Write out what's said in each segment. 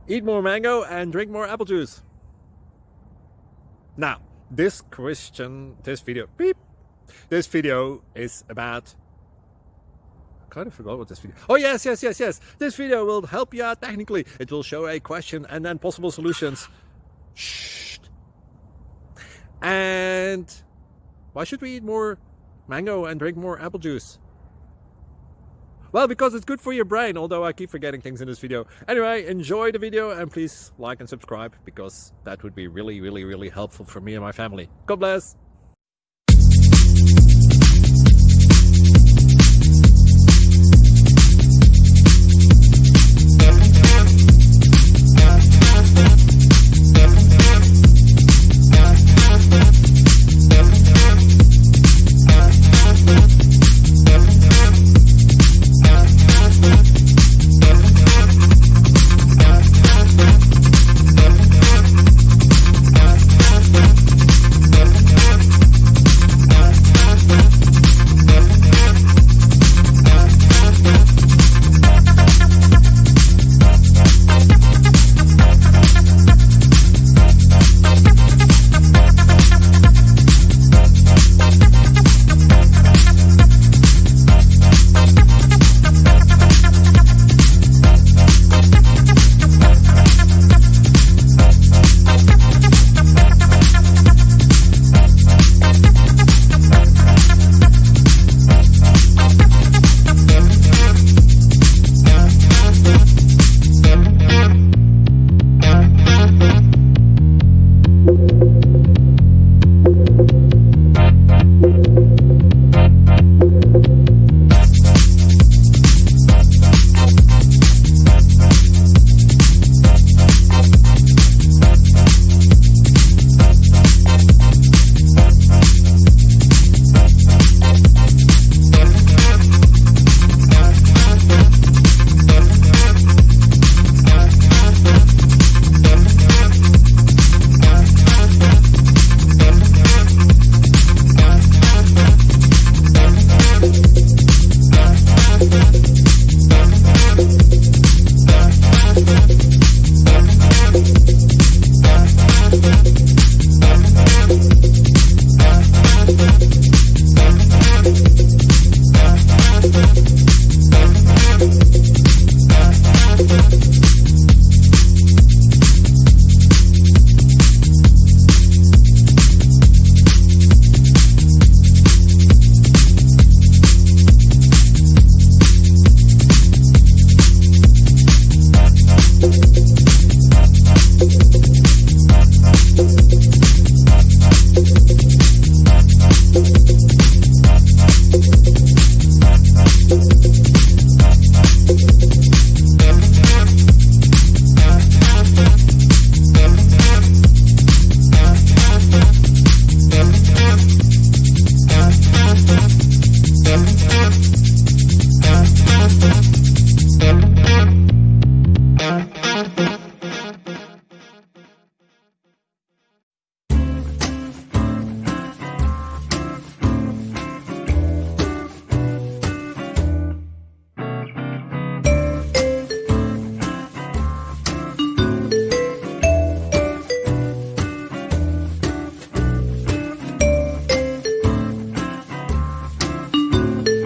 Eat more mango and drink more apple juice. Now, this video is about... I kind of forgot what this video... Oh, yes. This video will help you out technically. It will show a question and then possible solutions. Shh. And why should we eat more mango and drink more apple juice? Well, because it's good for your brain, although I keep forgetting things in this video. Anyway, enjoy the video and please like and subscribe, because that would be really helpful for me and my family. God bless!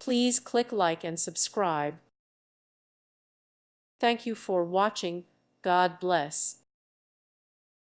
Please click like and subscribe. Thank you for watching. God bless.